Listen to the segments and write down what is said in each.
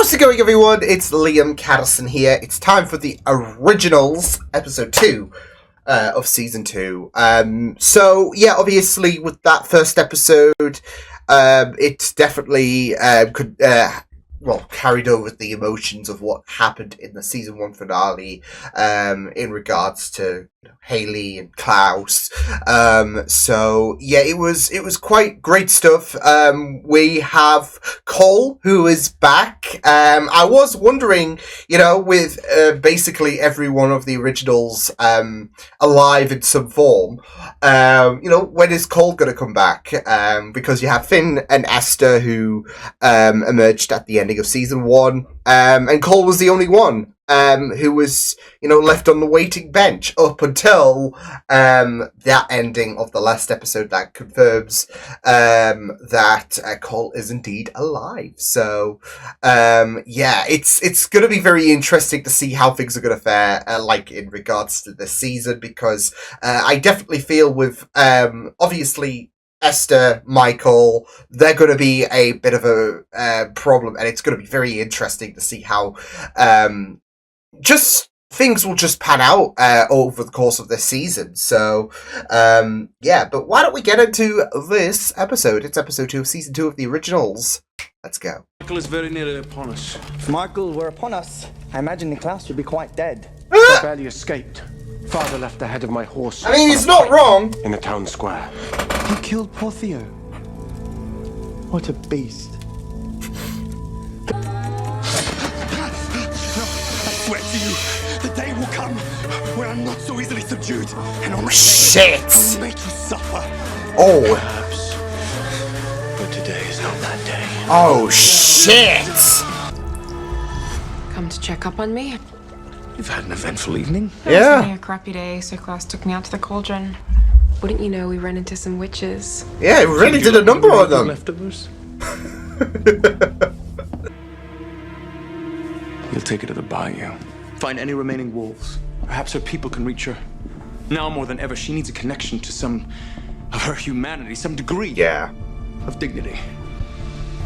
How's it going, everyone? It's Liam Caddison here. It's time for the Originals, episode 2 of season 2. So, yeah, obviously, with that first episode, it definitely carried over the emotions of what happened in the season 1 finale in regards to Hayley and Klaus. So yeah, it was quite great stuff. We have Cole, who is back. I was wondering, with basically every one of the originals alive in some form, when is Cole going to come back? Because you have Finn and Esther, who emerged at the ending of season 1, and Cole was the only one who was, left on the waiting bench up until that ending of the last episode that confirms that Cole is indeed alive. So, it's going to be very interesting to see how things are going to fare, in regards to this season, because I definitely feel with, obviously, Esther, Michael, they're going to be a bit of a problem, and it's going to be very interesting to see how just things will just pan out over the course of this season. So, but why don't we get into this episode? It's episode 2 of season 2 of the Originals. Let's go. Michael is very nearly upon us. If Michael were upon us, I imagine Niklaus would be quite dead. I barely escaped. Father left the head of my horse. I mean, he's not wrong. In the town square. He killed poor Theo. What a beast. I swear to you, the day will come when I'm not so easily subdued, and on Shit! I'll make you suffer. Oh. Perhaps, but today is not that day. Oh, shit! Come to check up on me? You've had an eventful evening. It was only a crappy day, so Klaus took me out to the cauldron. Wouldn't you know, we ran into some witches. Yeah, it really did a number on them. Leftovers. You'll take her to the bayou. Find any remaining wolves. Perhaps her people can reach her. Now more than ever, she needs a connection to some of her humanity, some degree of dignity.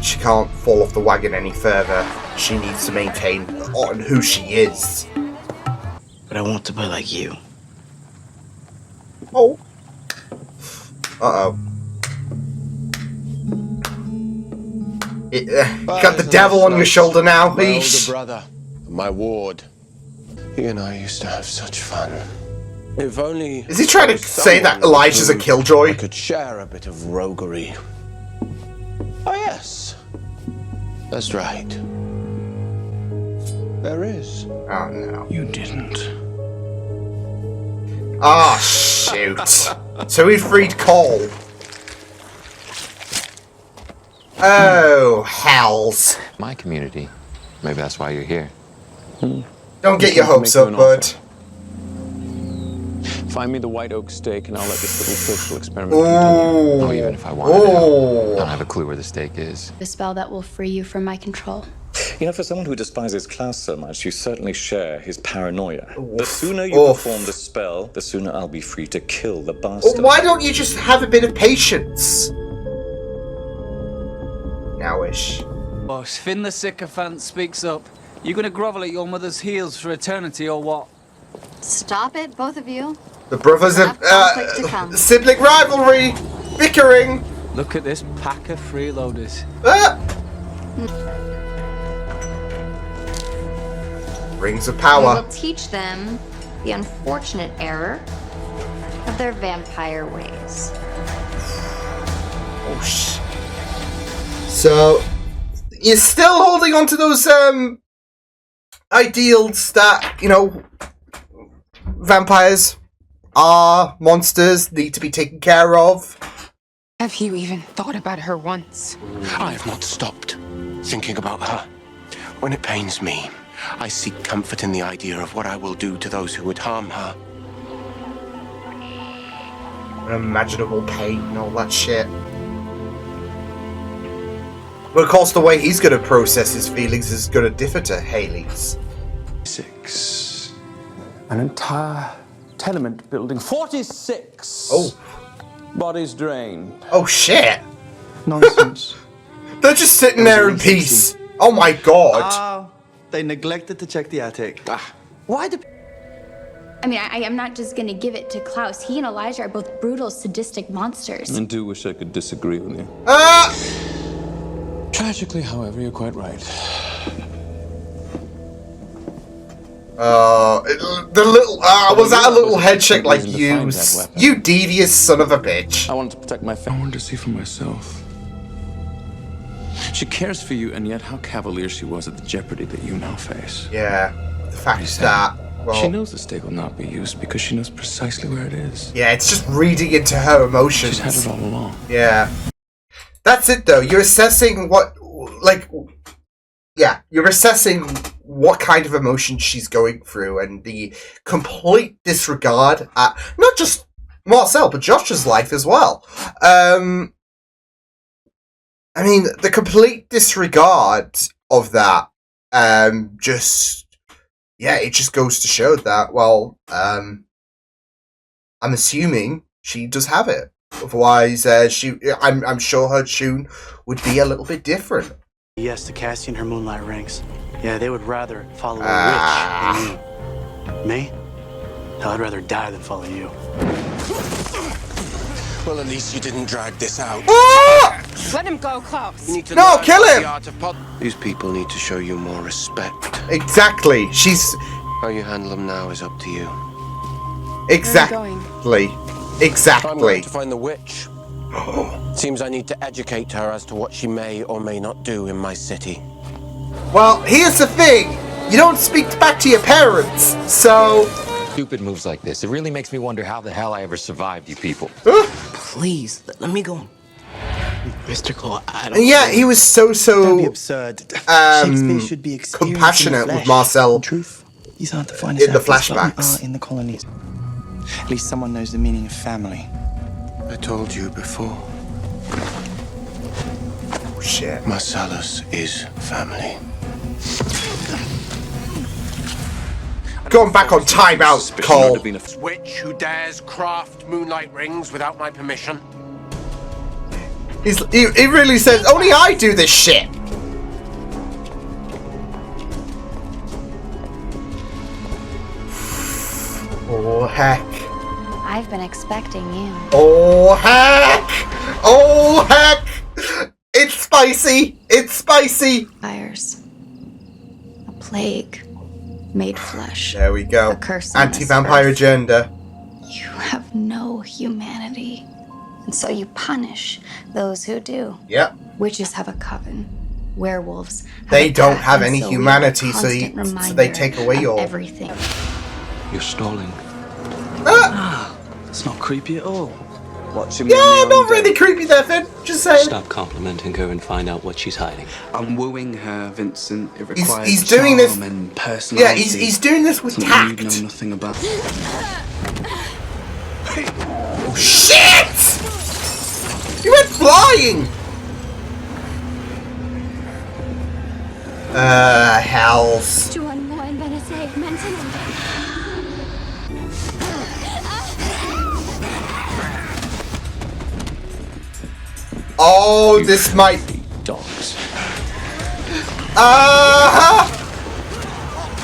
She can't fall off the wagon any further. She needs to maintain on who she is. But I want to be like you. Oh. Uh-oh. You got the devil on your shoulder now, please. My older brother, my ward. He and I used to have such fun. If only... Is he trying to say that Elijah's a killjoy? I could share a bit of roguery. Oh, yes. That's right. There is. Oh, no. You didn't. Ah, shoot. So he freed Cole. Oh, hells. My community. Maybe that's why you're here. Don't get your hopes up, bud. Find me the white oak stake and I'll let this little social experiment continue. Oh, even if I wanted to help, I don't have a clue where the stake is. The spell that will free you from my control. You know, for someone who despises Klaus so much, you certainly share his paranoia. The sooner you perform the spell, the sooner I'll be free to kill the bastard. Well, why don't you just have a bit of patience? Nowish. Boss, Finn the sycophant speaks up. You gonna grovel at your mother's heels for eternity or what? Stop it, both of you. The brothers have sibling rivalry, bickering. Look at this pack of freeloaders. Rings of power. We will teach them the unfortunate error of their vampire ways. Oh, So, you're still holding on to those ideals that, vampires are monsters, need to be taken care of. Have you even thought about her once? I have not stopped thinking about her. When it pains me, I seek comfort in the idea of what I will do to those who would harm her. Unimaginable pain and all that shit. But of course, the way he's going to process his feelings is going to differ to Hayley's. 6. An entire tenement building. 46! Oh. Bodies drained. Oh, shit. Nonsense. They're just sitting there in peace. Oh my god. They neglected to check the attic. Why the... I mean, I am not just gonna give it to Klaus. He and Elijah are both brutal, sadistic monsters. I do wish I could disagree with you. Tragically, however, you're quite right. The little was that a little head shake like you devious son of a bitch. I wanted to protect my family. I wanted to see for myself. She cares for you, and yet how cavalier she was at the jeopardy that you now face. Yeah, the fact that she knows the stake will not be used because she knows precisely where it is. Yeah, it's just reading into her emotions. She's had it all along. Yeah, that's it though. You're assessing you're assessing what kind of emotion she's going through, and the complete disregard at not just Marcel but Josh's life as well. I mean, the complete disregard of that, it just goes to show that, well, I'm assuming she does have it. Otherwise, I'm sure her tune would be a little bit different. Yes, to Cassie and her moonlight rings. Yeah, they would rather follow a witch than me. Me? No, I'd rather die than follow you. Well, at least you didn't drag this out. Let him go, Klaus. You need to No, learn kill him! the art of These people need to show you more respect. Exactly. How you handle them now is up to you. Exactly. I'm going to find the witch. Seems I need to educate her as to what she may or may not do in my city. Well, here's the thing. You don't speak back to your parents, so... Stupid moves like this. It really makes me wonder how the hell I ever survived you people. Please, let me go. Mr. Claw, I don't... Yeah, he was so Don't be absurd. Shakespeare should be compassionate with flesh. Marcel. In truth, these aren't the finest in the actors for flashbacks. art in the colonies. At least someone knows the meaning of family. I told you before. Oh, shit. Marcellus is family. Going back on timeout, Cole. Witch who dares craft moonlight rings without my permission. He really says, only I do this shit. Oh, heck. I've been expecting you. Oh, heck. Oh, heck. It's spicy. It's spicy. Fires. A plague made flesh. There we go. A curse on this Anti-vampire earth. agenda. You have no humanity. And so you punish those who do. Yep. Witches have a coven. Werewolves have They a don't pact, have and any so we humanity, have a so constant they reminder take away of your... everything. You're stalling. It's not creepy at all. Watching me Yeah, on not really creepy there, Finn. Just saying. Stop complimenting her and find out what she's hiding. I'm wooing her, Vincent. It requires He's doing this... and Yeah, personality. he's doing this with Something tact. you know nothing about. Oh, shit! He went flying! Hells. Oh, this might be dogs.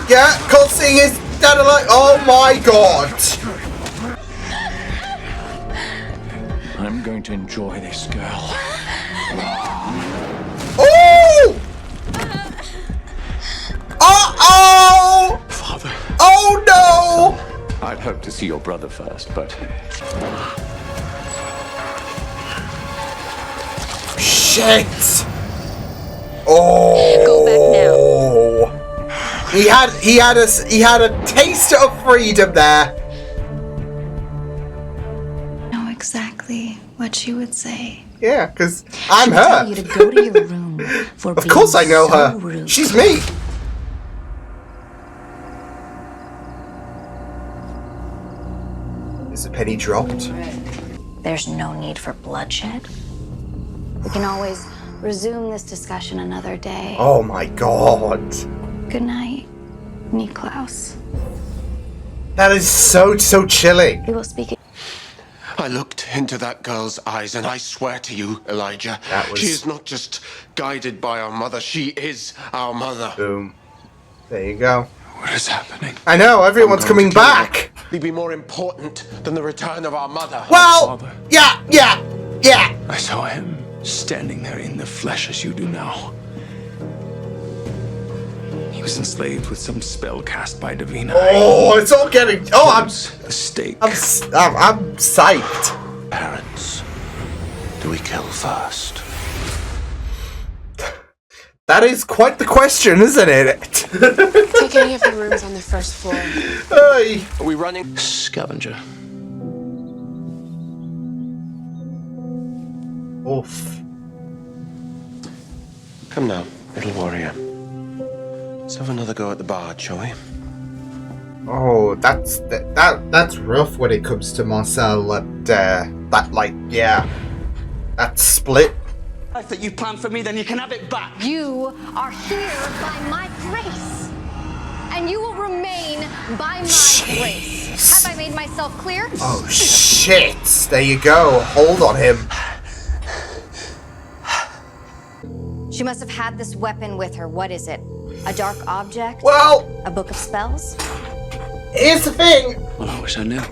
Yeah, Colt seeing his dad alive. Oh my god. I'm going to enjoy this girl. Oh! Uh-oh! Father. Oh no! I'd hoped to see your brother first, but... Shit! Oh! Go back now. He had a taste of freedom there. Know exactly what she would say. Yeah, because I'm She would her. tell you to go to your room for Of course I being know so her. rude. She's me. Is the penny dropped? There's no need for bloodshed. We can always resume this discussion another day. Oh my god. Good night, Niklaus. That is so chilling. We will speak. I looked into that girl's eyes, and I swear to you, Elijah, That was- she is not just guided by our mother, she is our mother. Boom. There you go. What is happening? I know, everyone's coming back. He'd be more important than the return of our mother. Well, yeah. I saw him standing there in the flesh as you do now. He was enslaved with some spell cast by Davina. Oh, it's all getting. Oh, I'm. The stake. I'm psyched. Parents, do we kill first? That is quite the question, isn't it? Take any of the rooms on the first floor. Hey. Are we running? Scavenger. Oof. Come now, little warrior. Let's have another go at the bard, shall we? Oh, that's rough when it comes to Marcel. That split. Life that you planned for me, then you can have it back. You are here by my grace, and you will remain by my grace. Have I made myself clear? Oh shit! There you go. Hold on him. She must have had this weapon with her. What is it? A dark object? Well, a book of spells? Here's the thing. Well, I wish I knew.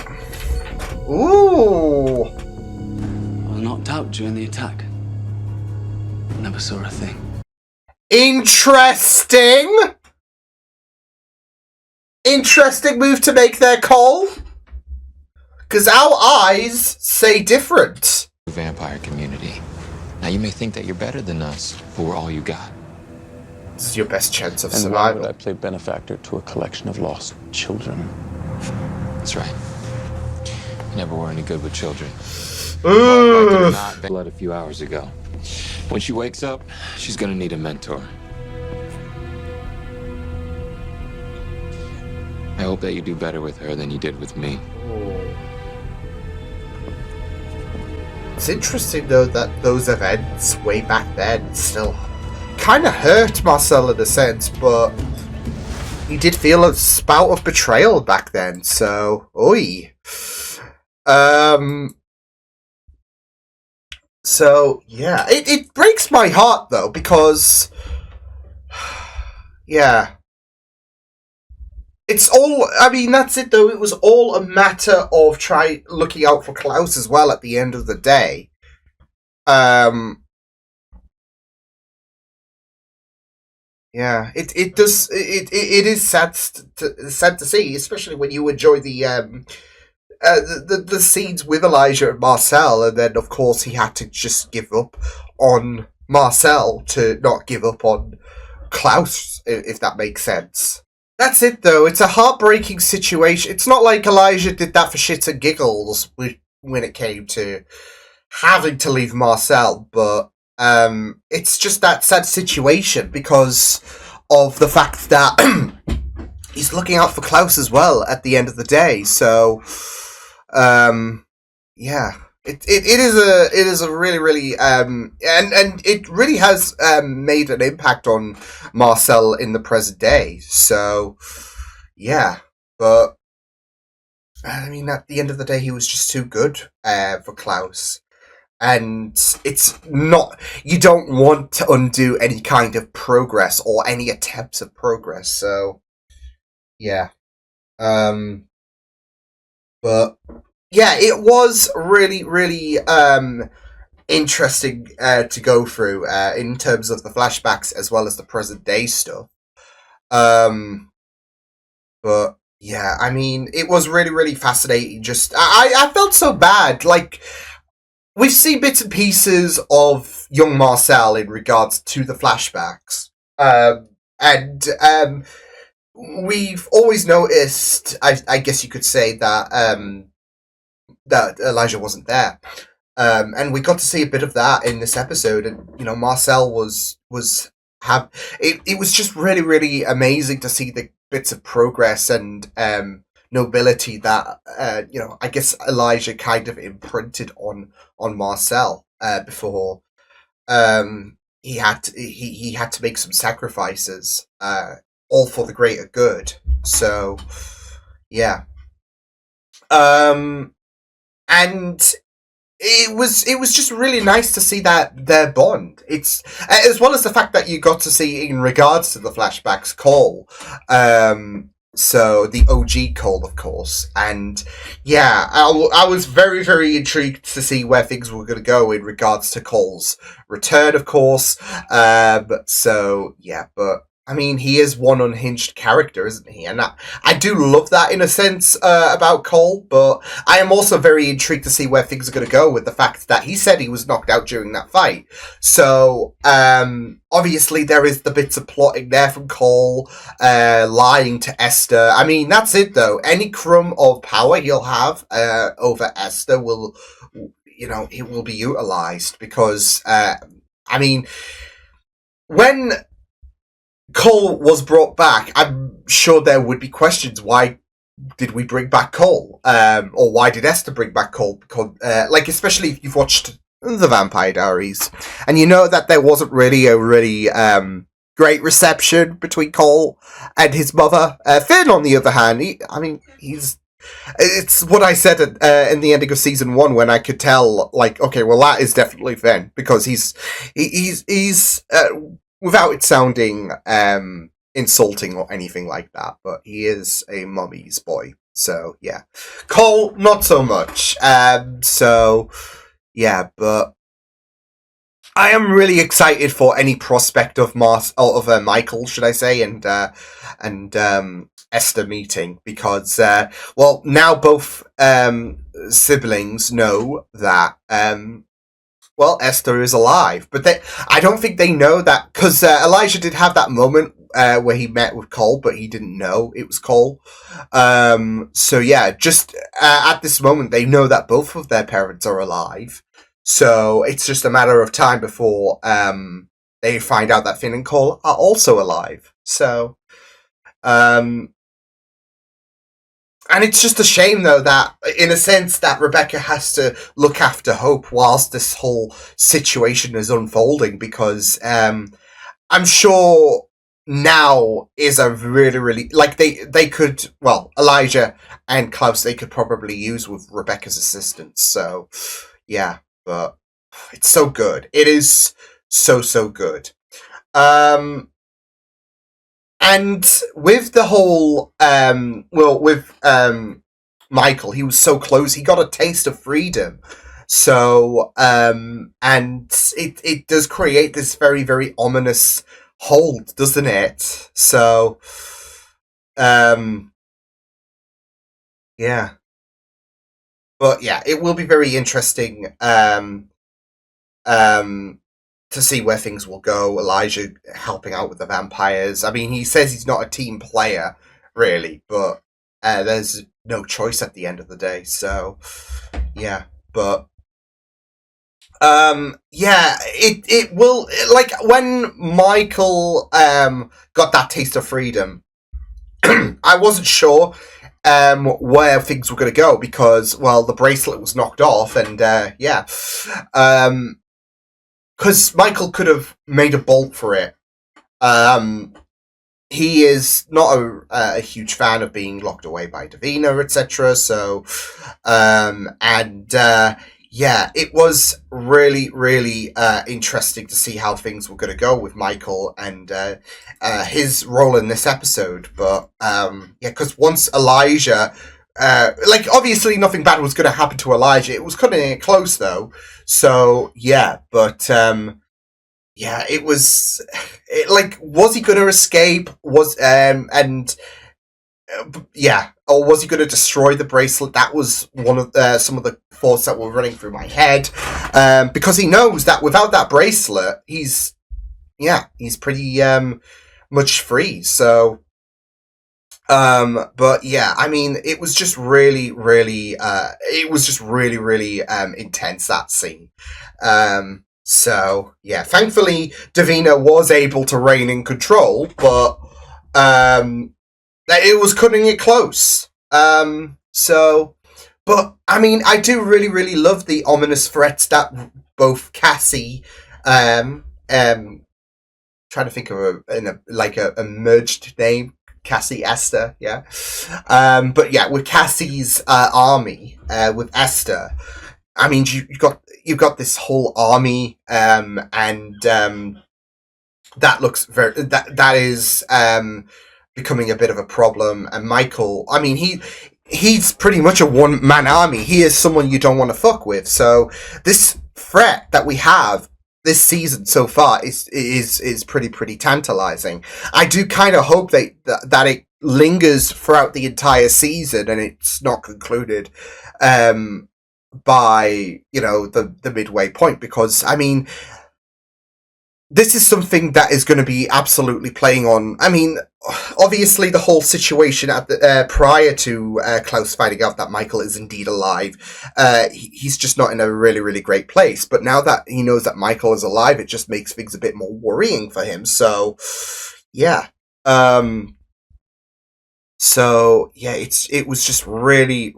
Ooh. I was knocked out during the attack. Never saw a thing. Interesting. Interesting move to make their call. Because our eyes say different. Vampire community. Now you may think that you're better than us, but we're all you got. This is your best chance of And why survival. would I play benefactor to a collection of lost children? That's right. You never were any good with children. Ooh. Blood a few hours ago. When she wakes up, she's gonna need a mentor. I hope that you do better with her than you did with me. It's interesting though that those events way back then still kind of hurt Marcel in a sense, but he did feel a spout of betrayal back then. So, oi. So yeah, it breaks my heart though because yeah. It's all, I mean, that's it though. It was all a matter of looking out for Klaus as well at the end of the day. Yeah, it is sad to see, especially when you enjoy the scenes with Elijah and Marcel, and then of course he had to just give up on Marcel to not give up on Klaus, if that makes sense. That's it, though. It's a heartbreaking situation. It's not like Elijah did that for shits and giggles when it came to having to leave Marcel, but it's just that sad situation because of the fact that he's looking out for Klaus as well at the end of the day. So, yeah. It is a really and it really has made an impact on Marcel in the present day. So yeah, but I mean at the end of the day he was just too good for Klaus, and it's not, you don't want to undo any kind of progress or any attempts of progress. So yeah, but. Yeah, it was really, really interesting to go through in terms of the flashbacks as well as the present day stuff. But yeah, I mean, it was really, really fascinating. Just I felt so bad. Like, we've seen bits and pieces of young Marcel in regards to the flashbacks, and we've always noticed. I guess you could say that. That Elijah wasn't there, and we got to see a bit of that in this episode. And you know, Marcel was it was just really, really amazing to see the bits of progress and nobility that you know, I guess Elijah kind of imprinted on Marcel before he had to make some sacrifices, all for the greater good. So yeah. And it was just really nice to see that their bond. It's as well as the fact that you got to see in regards to the flashbacks Cole, so the OG Cole, of course, and yeah, I was very, very intrigued to see where things were going to go in regards to Cole's return, of course. So yeah, but I mean, he is one unhinged character, isn't he? And I do love that in a sense about Cole, but I am also very intrigued to see where things are going to go with the fact that he said he was knocked out during that fight. So, obviously there is the bits of plotting there from Cole, lying to Esther. I mean, that's it though. Any crumb of power he'll have over Esther will, it will be utilized because, I mean, when Cole was brought back, I'm sure there would be questions. Why did we bring back Cole? Or why did Esther bring back Cole? Because, especially if you've watched The Vampire Diaries, and you know that there wasn't really a great reception between Cole and his mother. Finn, on the other hand, it's what I said in the ending of season 1 when I could tell, okay, well, that is definitely Finn, because he's without it sounding insulting or anything like that, but he is a mummy's boy. So yeah, Cole not so much. So yeah, but I am really excited for any prospect of Michael, should I say, and Esther meeting, because now both siblings know that Esther is alive, but I don't think they know that, because Elijah did have that moment where he met with Cole, but he didn't know it was Cole. So yeah, just at this moment, they know that both of their parents are alive. So it's just a matter of time before they find out that Finn and Cole are also alive. So, and it's just a shame, though, that, in a sense, that Rebecca has to look after Hope whilst this whole situation is unfolding, because I'm sure now is a really, really... they could... Well, Elijah and Klaus, they could probably use with Rebecca's assistance. So, yeah, but it's so good. It is so, so good. And with the whole, Michael, he was so close. He got a taste of freedom. So, and it does create this very, very ominous hold, doesn't it? So, yeah. But yeah, it will be very interesting, to see where things will go. Elijah helping out with the vampires. I mean, he says he's not a team player, really, but there's no choice at the end of the day. So, yeah, but it will, when Michael got that taste of freedom, I wasn't sure where things were going to go, because, the bracelet was knocked off, and because Michael could have made a bolt for it. He is not a huge fan of being locked away by Davina, etc. So, it was really, really interesting to see how things were going to go with Michael and his role in this episode. But because once Elijah... obviously nothing bad was going to happen to Elijah. It was cutting it close, though. So, yeah, but, it was, was he going to escape? Or was he going to destroy the bracelet? That was one of some of the thoughts that were running through my head. Because he knows that without that bracelet, he's pretty, much free, so... but yeah, I mean, it was just really, really, really intense, that scene. So yeah, thankfully Davina was able to reign in control, but, it was cutting it close. So, but I mean, I do really, really love the ominous threats that both Cassie, trying to think of a merged name. Cassie, Esther, yeah. But yeah, with Cassie's army, with Esther, I mean, you've got this whole army, and that looks that is becoming a bit of a problem. And Michael, I mean, he's pretty much a one-man army. He is someone you don't want to fuck with. So this threat that we have this season so far is pretty tantalizing. I do kind of hope that it lingers throughout the entire season and it's not concluded by, you know, the midway point, because I mean, this is something that is going to be absolutely playing on. I mean, obviously the whole situation at the prior to Klaus finding out that Michael is indeed alive, he's just not in a really great place. But now that he knows that Michael is alive, it just makes things a bit more worrying for him. So, yeah. So yeah, it was just really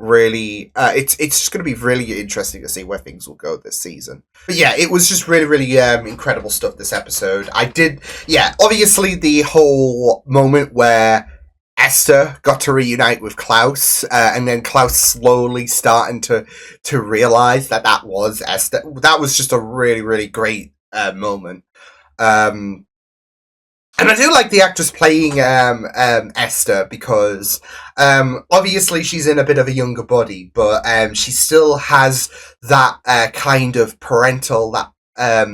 it's just going to be really interesting to see where things will go this season. But yeah, it was just really incredible stuff this episode. Obviously the whole moment where Esther got to reunite with Klaus, and then Klaus slowly starting to realize that was Esther. That was just a really great moment. And I do like the actress playing Esther, because obviously she's in a bit of a younger body, but she still has that kind of parental, that I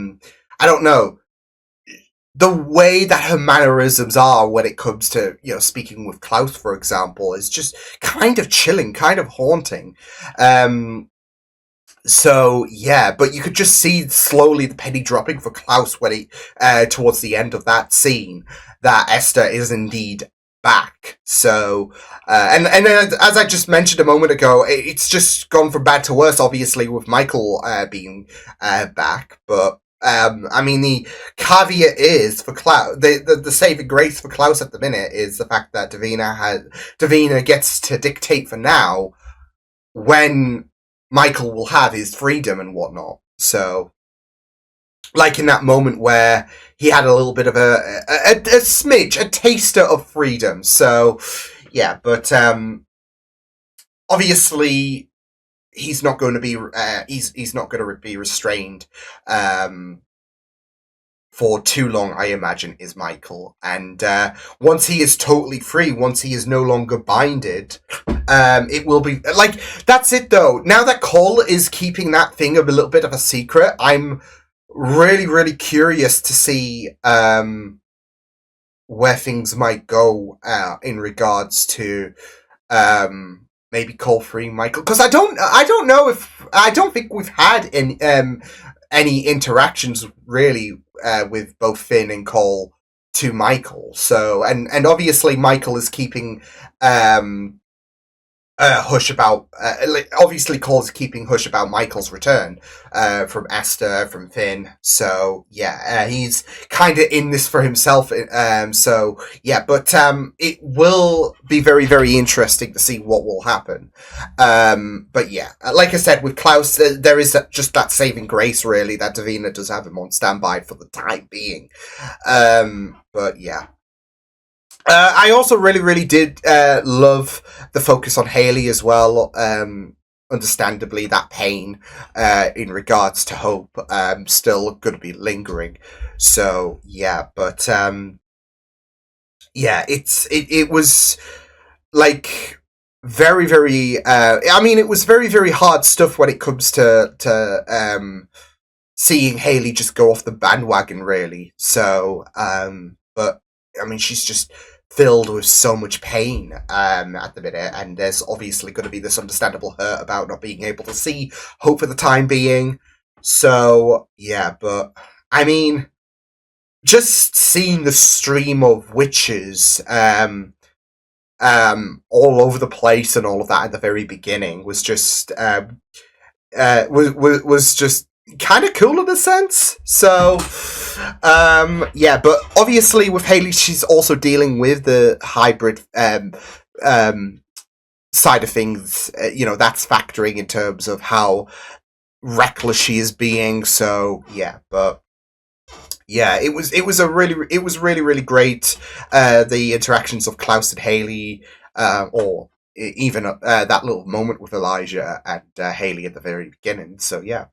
don't know, the way that her mannerisms are when it comes to, you know, speaking with Klaus, for example, is just kind of chilling, kind of haunting. So yeah, but you could just see slowly the penny dropping for Klaus when he towards the end of that scene, that Esther is indeed back. So and as I just mentioned a moment ago, it's just gone from bad to worse, obviously, with Michael being back. But I mean, the caveat is for Klaus, the saving grace for Klaus at the minute is the fact that Davina gets to dictate for now when Michael will have his freedom and whatnot. So, like in that moment where he had a little bit of a smidge, a taster of freedom. So, yeah, but obviously he's not going to be he's not going to be restrained for too long, I imagine, is Michael. And once he is totally free, once he is no longer binded, it will be like, that's it though. Now that Cole is keeping that thing a little bit of a secret, I'm really curious to see where things might go in regards to maybe Cole freeing Michael, because I don't think we've had any interactions really with both Finn and Cole to Michael. So and obviously Michael is keeping hush about obviously Cole's keeping hush about Michael's return from Esther, from Finn. So yeah, he's kind of in this for himself. So yeah, but it will be very interesting to see what will happen. But yeah, like I said, with Klaus, there is just that saving grace really, that Davina does have him on standby for the time being. But yeah. I also really did love the focus on Haley as well. Understandably, that pain in regards to Hope still going to be lingering. So yeah, but yeah, it was like very. I mean, it was very hard stuff when it comes to seeing Haley just go off the bandwagon, really. So but I mean, she's just filled with so much pain at the minute, and there's obviously going to be this understandable hurt about not being able to see Hope for the time being. So yeah, but I mean, just seeing the stream of witches all over the place and all of that at the very beginning was just was just kind of cool in a sense. So yeah, but obviously with Haley, she's also dealing with the hybrid side of things. You know, that's factoring in terms of how reckless she is being. So yeah, but yeah, it was really great, the interactions of Klaus and Haley, or even that little moment with Elijah and Haley at the very beginning. So yeah.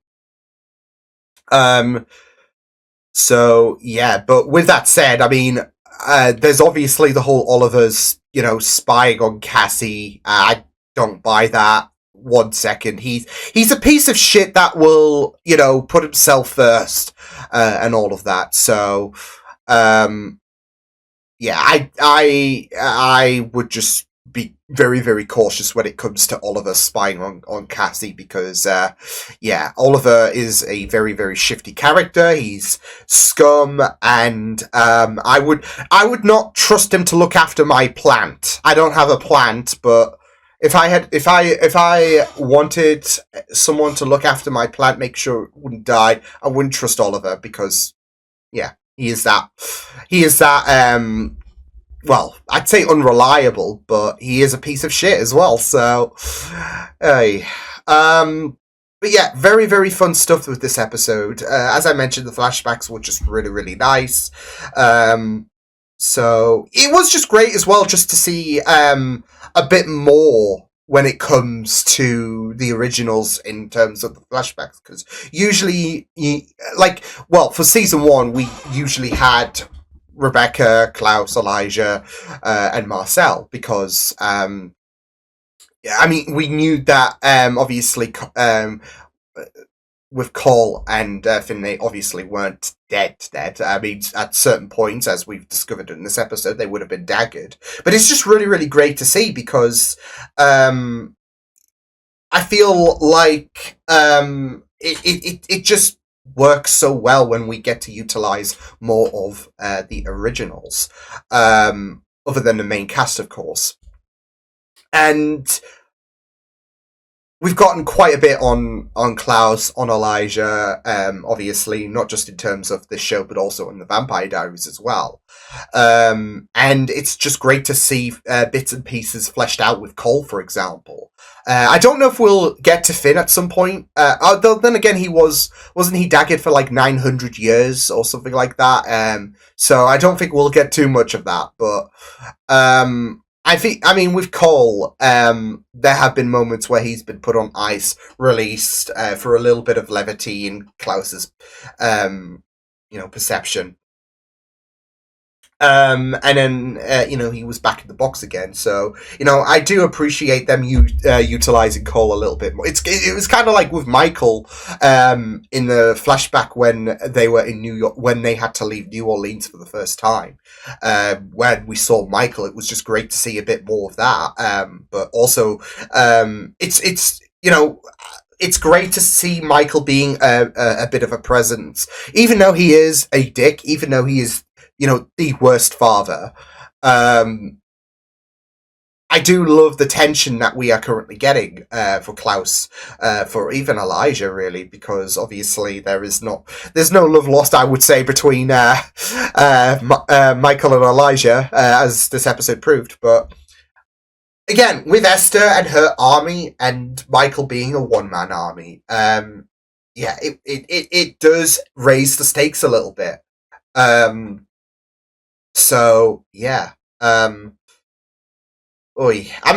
So yeah, but with that said, I mean, there's obviously the whole Oliver's, spying on Cassie. I don't buy that 1 second. He's a piece of shit that will, put himself first, and all of that. So, yeah, I would just be very, very cautious when it comes to Oliver spying on Cassie, because Oliver is a very, very shifty character. He's scum, and I would not trust him to look after my plant. I don't have a plant, but if I wanted someone to look after my plant, make sure it wouldn't die, I wouldn't trust Oliver, because he is that well, I'd say unreliable, but he is a piece of shit as well. So, but yeah, very, very fun stuff with this episode. As I mentioned, the flashbacks were just really, really nice. So it was just great as well, just to see a bit more when it comes to the originals in terms of the flashbacks, because usually, for season 1, we usually had Rebecca, Klaus, Elijah, and Marcel, because we knew that obviously with Cole and Finn, they obviously weren't dead. I mean, at certain points, as we've discovered in this episode, they would have been daggered. But it's just really, really great to see, because I feel like it just works so well when we get to utilize more of the originals, other than the main cast, of course. And we've gotten quite a bit on Klaus, on Elijah, obviously, not just in terms of this show, but also in the Vampire Diaries as well. And it's just great to see bits and pieces fleshed out with Cole, for example. I don't know if we'll get to Finn at some point. Although then again, wasn't he daggered for like 900 years or something like that? So I don't think we'll get too much of that. But with Cole, there have been moments where he's been put on ice, released for a little bit of levity in Klaus's, perception. And then, he was back in the box again. So, I do appreciate them utilizing Cole a little bit more. It was kind of like with Michael in the flashback when they were in New York, when they had to leave New Orleans for the first time. When we saw Michael, it was just great to see a bit more of that. But also, it's great to see Michael being a bit of a presence, even though he is a dick, even though he is, the worst father. I do love the tension that we are currently getting for Klaus, for even Elijah, really, because obviously there's no love lost, I would say, between Michael and Elijah, as this episode proved. But again, with Esther and her army, and Michael being a one-man army, it does raise the stakes a little bit. So yeah, I'm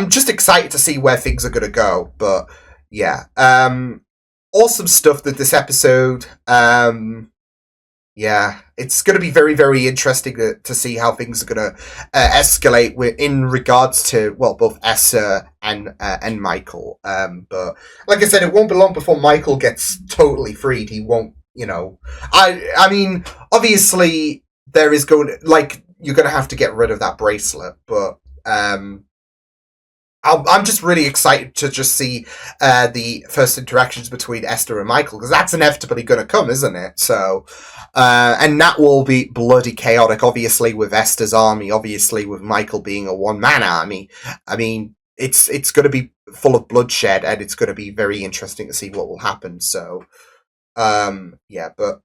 just excited to see where things are gonna go. But yeah, awesome stuff with this episode. Yeah, it's gonna be very, very interesting to see how things are gonna escalate in regards to both Esther and Michael. But like I said, it won't be long before Michael gets totally freed. He won't, I mean, obviously there is you're going to have to get rid of that bracelet, but I'm just really excited to just see the first interactions between Esther and Michael, because that's inevitably going to come, isn't it? So, and that will be bloody chaotic, obviously, with Esther's army, obviously with Michael being a one-man army. I mean, it's going to be full of bloodshed, and it's going to be very interesting to see what will happen. So, yeah, but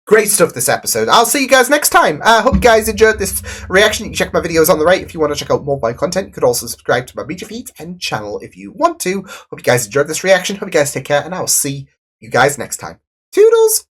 great stuff this episode. I'll see you guys next time. I hope you guys enjoyed this reaction. You can check my videos on the right if you want to check out more of my content. You could also subscribe to my media feed and channel if you want to. Hope you guys enjoyed this reaction. Hope you guys take care, and I'll see you guys next time. Toodles!